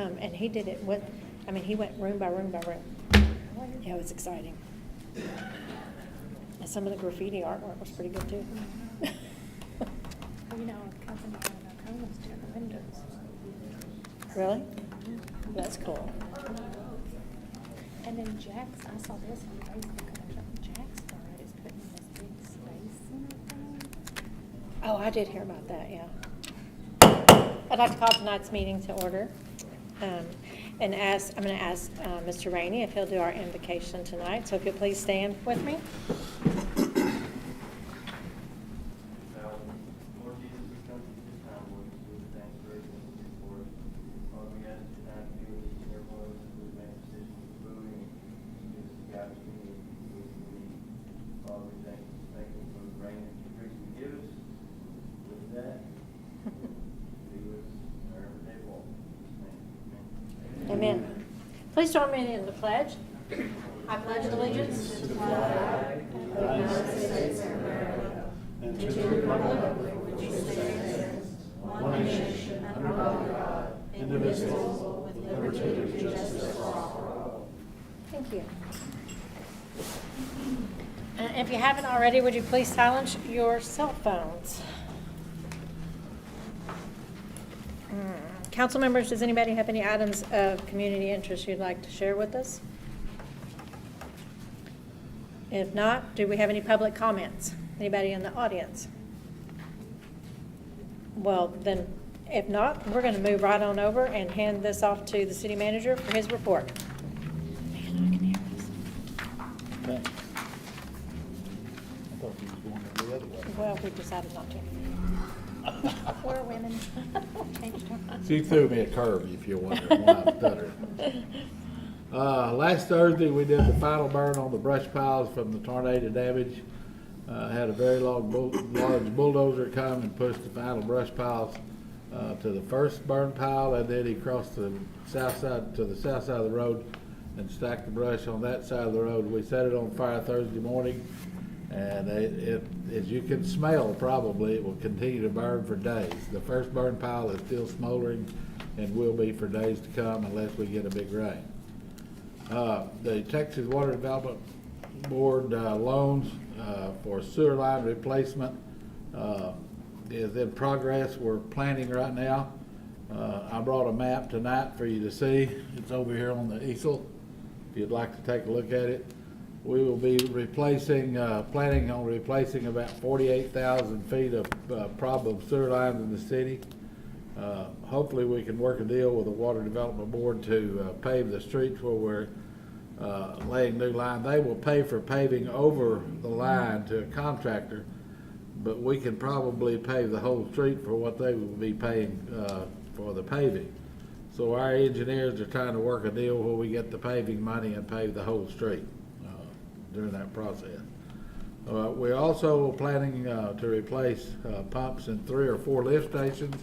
And he did it with, I mean, he went room by room by room. Yeah, it was exciting. And some of the graffiti artwork was pretty good too. You know, a company down in Oklahoma's doing the windows. Really? That's cool. And then Jack's, I saw this on Facebook, Jackstar is putting in this big space center thing. Oh, I did hear about that, yeah. I'd like to call tonight's meeting to order. And I'm going to ask Mr. Rainey if he'll do our invocation tonight. So if you'll please stand with me. Amen. Please join me in the pledge. I pledge allegiance to the flag of the United States of America and to the republic which stands one nation under God, indivisible, with liberty and justice for all. Thank you. If you haven't already, would you please silence your cell phones? Council members, does anybody have any items of community interest you'd like to share with us? If not, do we have any public comments? Anybody in the audience? Well, then, if not, we're going to move right on over and hand this off to the city manager for his report. Man, I can hear this. Okay. I thought you was going the other way. Well, we decided not to. We're women. Changed our minds. She threw me a curve, if you're wondering why I stuttered. Last Thursday, we did the final burn on the brush piles from the tornado damage. Had a very large bulldozer come and push the final brush piles to the first burn pile, and then he crossed the south side of the road and stacked the brush on that side of the road. We set it on fire Thursday morning, and it as you can smell, probably it will continue to burn for days. The first burn pile is still smoldering and will be for days to come unless we get a big rain. The Texas Water Development Board loans for sewer line replacement is in progress. We're planning right now. I brought a map tonight for you to see. It's over here on the easel if you'd like to take a look at it. We will be planning on replacing about 48,000 feet of problem sewer lines in the city. Hopefully we can work a deal with the Water Development Board to pave the streets where we're laying new line. They will pay for paving over the line to a contractor, but we can probably pave the whole street for what they will be paying for the paving. So our engineers are trying to work a deal where we get the paving money and pave the whole street during that process. We're also planning to replace pumps in 3 or 4 lift stations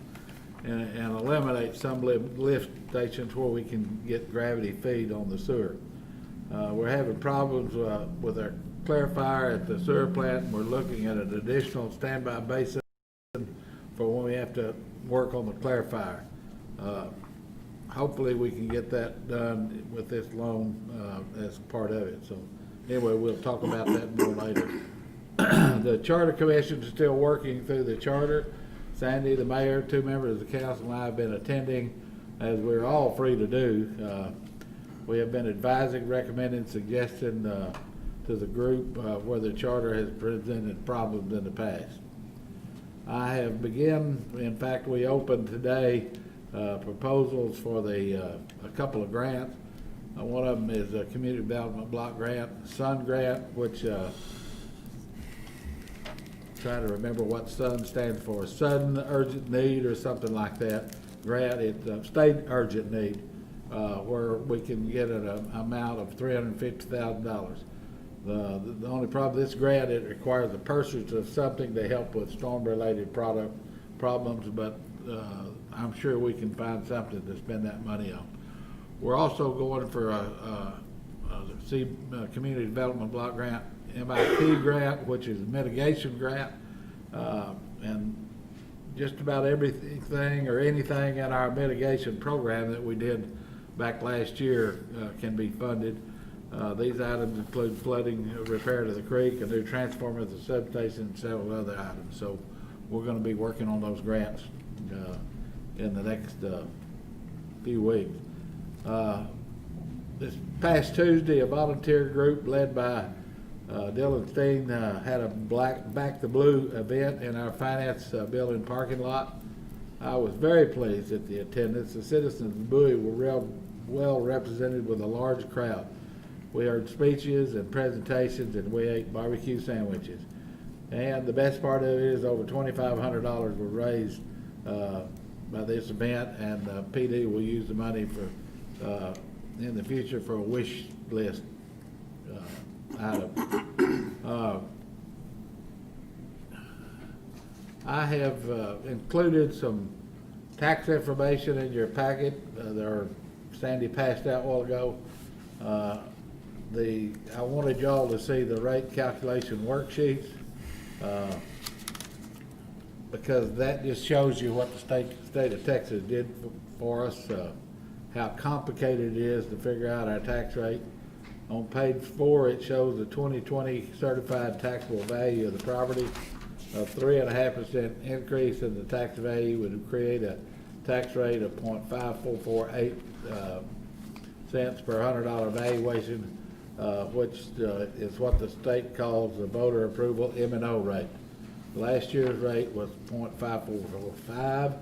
and eliminate some lift stations where we can get gravity feed on the sewer. We're having problems with our clarifier at the sewer plant, and we're looking at an additional standby basin for when we have to work on the clarifier. Hopefully we can get that done with this loan as part of it. So anyway, we'll talk about that more later. The Charter Commission is still working through the charter. Sandy, the mayor, 2 members of the council, and I have been attending, as we're all free to do. We have been advising, recommending, suggesting to the group where the charter has presented problems in the past. I have in fact, we opened today proposals for a couple of grants. One of them is a community development block grant, SUN grant, which trying to remember what SUN stands for, sudden urgent need or something like that. Grant, it's state urgent need, where we can get an amount of $350,000. The only problem, this grant, it requires a purchase of something to help with storm-related problems, but I'm sure we can find something to spend that money on. We're also going for a community development block grant, MIP grant, which is a mitigation grant, and just about everything or anything in our mitigation program that we did back last year can be funded. These items include flooding, repair to the creek, a new transformer at the substation, and several other items. So we're going to be working on those grants in the next few weeks. This past Tuesday, a volunteer group led by Dylan Steen had a Back the Blue event in our finance building parking lot. I was very pleased at the attendance. The citizens of Bowie were real well represented with a large crowd. We heard speeches and presentations, and we ate barbecue sandwiches. And the best part of it is over $2,500 were raised by this event, and PD will use the money for in the future for a wish list item. I have included some tax information in your packet. Sandy passed out a while ago. I wanted y'all to see the rate calculation worksheets because that just shows you what the state of Texas did for us, how complicated it is to figure out our tax rate. On page 4, it shows the 2020 certified taxable value of the property. A 3.5% increase in the tax value would create a tax rate of 0.5448 cents per $100 valuation, which is what the state calls the voter approval M&O rate. Last year's rate was 0.5445.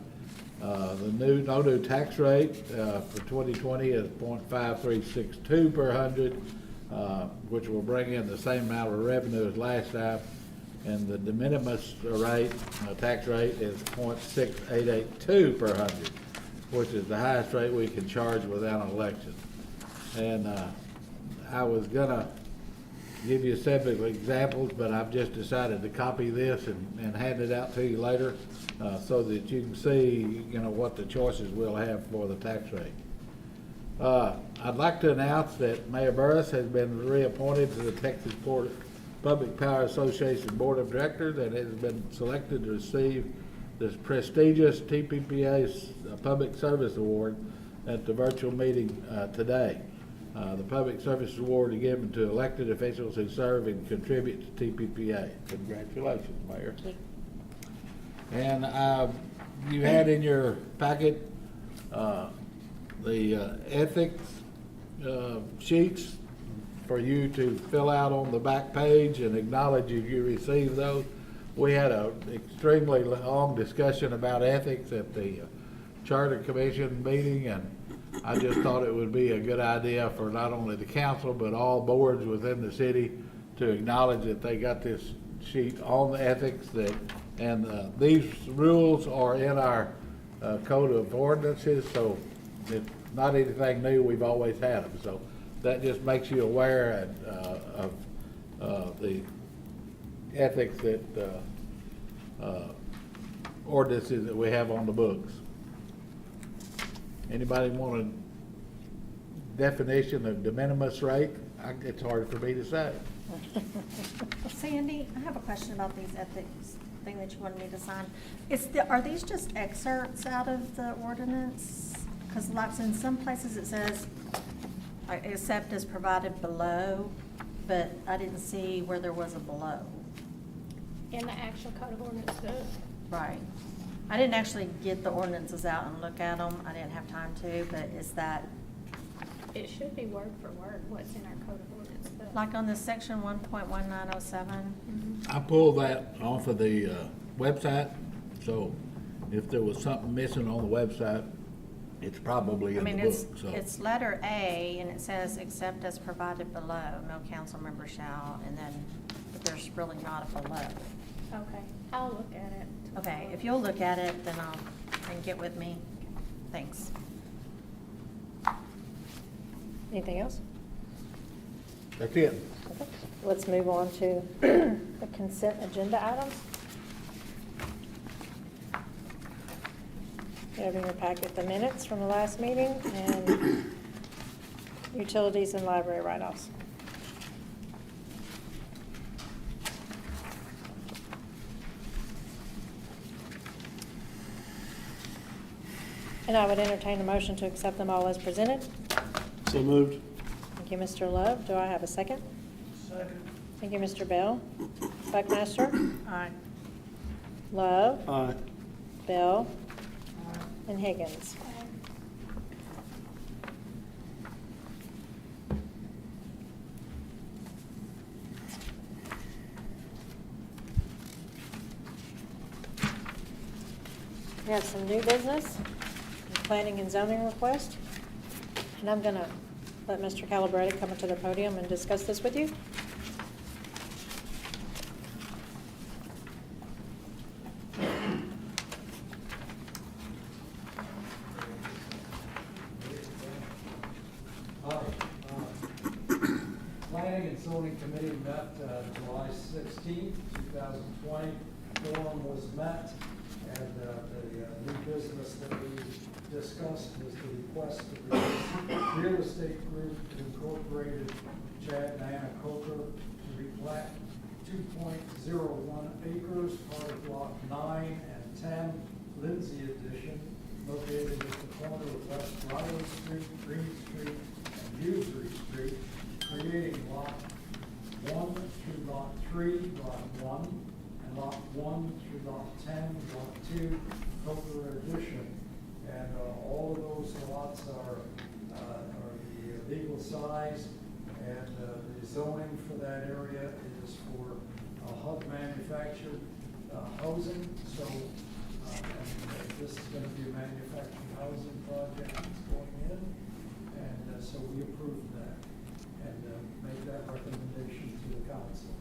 The no new tax rate for 2020 is 0.5362 per 100, which will bring in the same amount of revenue as last time. And the de minimis rate, tax rate, is 0.6882 per 100, which is the highest rate we can charge without an election. And I was gonna give you several examples, but I've just decided to copy this and hand it out to you later so that you can see, what the choices we'll have for the tax rate. I'd like to announce that Mayor Burris has been reappointed to the Texas Public Power Association Board of Directors and has been selected to receive this prestigious TPPA's Public Service Award at the virtual meeting today. The Public Service Award is given to elected officials who serve and contribute to TPPA. Congratulations, Mayor. Thank you. And you had in your packet the ethics sheets for you to fill out on the back page and acknowledge if you received those. We had an extremely long discussion about ethics at the Charter Commission meeting, and I just thought it would be a good idea for not only the council but all boards within the city to acknowledge that they got this sheet on the ethics and these rules are in our code of ordinances, so it's not anything new. We've always had them, so that just makes you aware of the ethics that ordinances that we have on the books. Anybody want a definition of de minimis rate? It's hard for me to say. Sandy, I have a question about these ethics thing that you wanted me to sign. Are these just excerpts out of the ordinance? Because like in some places it says, except as provided below, but I didn't see where there was a below. In the actual code of ordinance book. Right. I didn't actually get the ordinances out and look at them. I didn't have time to, but is that? It should be word for word what's in our code of ordinance book. Like on this section 1.1907? I pulled that off of the website, so if there was something missing on the website, it's probably in the book. It's letter A, and it says, except as provided below, no council member shall, and then, but there's really not a below. Okay, I'll look at it. Okay, if you'll look at it, then and get with me. Thanks. Anything else? That's it. Okay. Let's move on to the consent agenda items. You have in your packet the minutes from the last meeting and utilities and library write-offs. And I would entertain a motion to accept them all as presented. So moved. Thank you, Mr. Love. Do I have a second? Second. Thank you, Mr. Bell. Buckmaster? Aye. Love? Aye. Bell? And Higgins? We have some new business, planning and zoning request, and I'm gonna let Mr. Calabretta come to the podium and discuss this with you. Hi. Planning and Zoning Committee met July 16th, 2020. Quorum was met, and the new business that we discussed was the request of the Real Estate Group Incorporated, Chad and Anna Coker, to replat 2.01 acres, part of Block 9 and 10, Lindsey Addition, located at the corner of West Riley Street, Green Street, and Usury Street, creating Lot 1 through Lot 3, Block 1, and Lot 1 through Lot 10, Block 2, Coker Addition. And all of those lots are the legal size, and the zoning for that area is for hub manufactured housing. So and this is going to be a manufactured housing project that's going in, and so we approved that and make that recommendation to the council.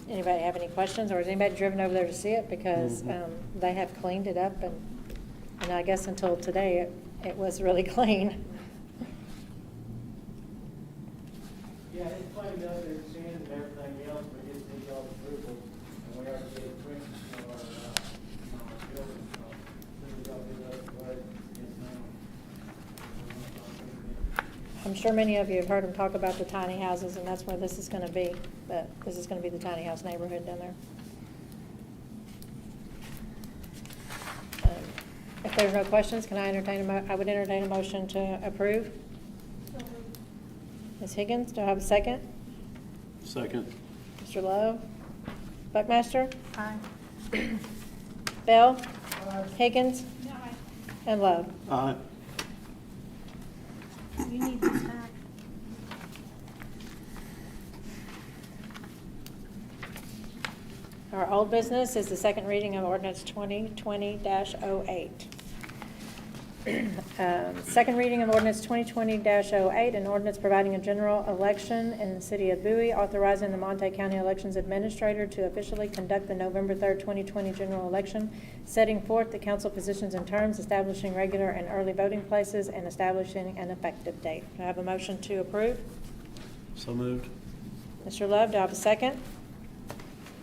Anybody have any questions, or has anybody driven over there to see it? Because they have cleaned it up, and I guess until today, it was really clean. Yeah, it's cleaned up, it's sand and everything else, but it needs all approval, and we have to get a print for our building, so we got to do that, but yes, ma'am. I'm sure many of you have heard them talk about the tiny houses, and that's where this is going to be. But this is going to be the tiny house neighborhood down there. If there's no questions, can I entertain I would entertain a motion to approve. Ms. Higgins, do I have a second? Second. Mr. Love? Buckmaster? Aye. Bell? Higgins? And Love? Aye. You need this back. Our old business is the second reading of ordinance 2020-08. Second reading of ordinance 2020-08, an ordinance providing a general election in the city of Bowie, authorizing the Montague County Elections Administrator to officially conduct the November 3rd, 2020 general election, setting forth the council positions and terms, establishing regular and early voting places, and establishing an effective date. Do I have a motion to approve? So moved. Mr. Love, do I have a second?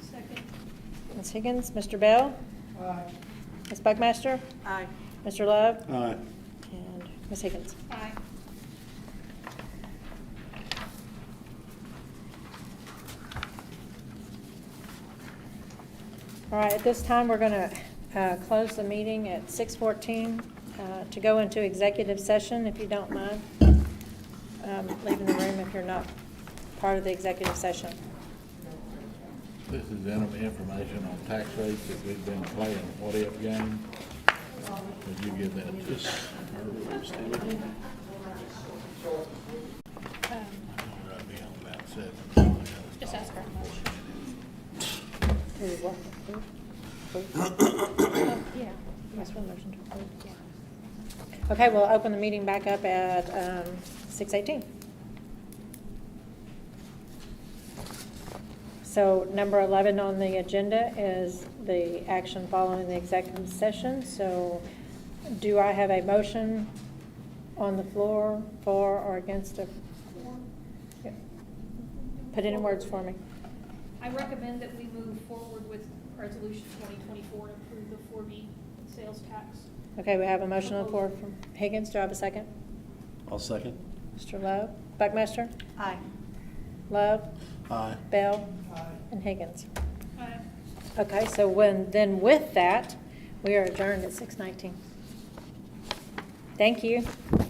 Second. Ms. Higgins, Mr. Bell? Aye. Ms. Buckmaster? Aye. Mr. Love? Aye. And Ms. Higgins? Aye. All right, at this time, we're going to close the meeting at 6:14 to go into executive session, if you don't mind. Leaving the room if you're not part of the executive session. This is information on tax rates that we've been playing what-if game. Would you give that to us? I'll be on about 7. Just ask for a motion. Yeah. Yes, for the motion to approve. Okay, we'll open the meeting back up at 6:18. So number 11 on the agenda is the action following the executive session. So do I have a motion on the floor for or against a? Yeah. Put it in words for me. I recommend that we move forward with resolution 2024 to approve the 4B sales tax. Okay, we have a motion on the floor from Higgins. Do I have a second? I'll second. Mr. Love? Buckmaster? Aye. Love? Aye. Bell? Aye. And Higgins. Aye. Okay, so then with that, we are adjourned at 6:19. Thank you.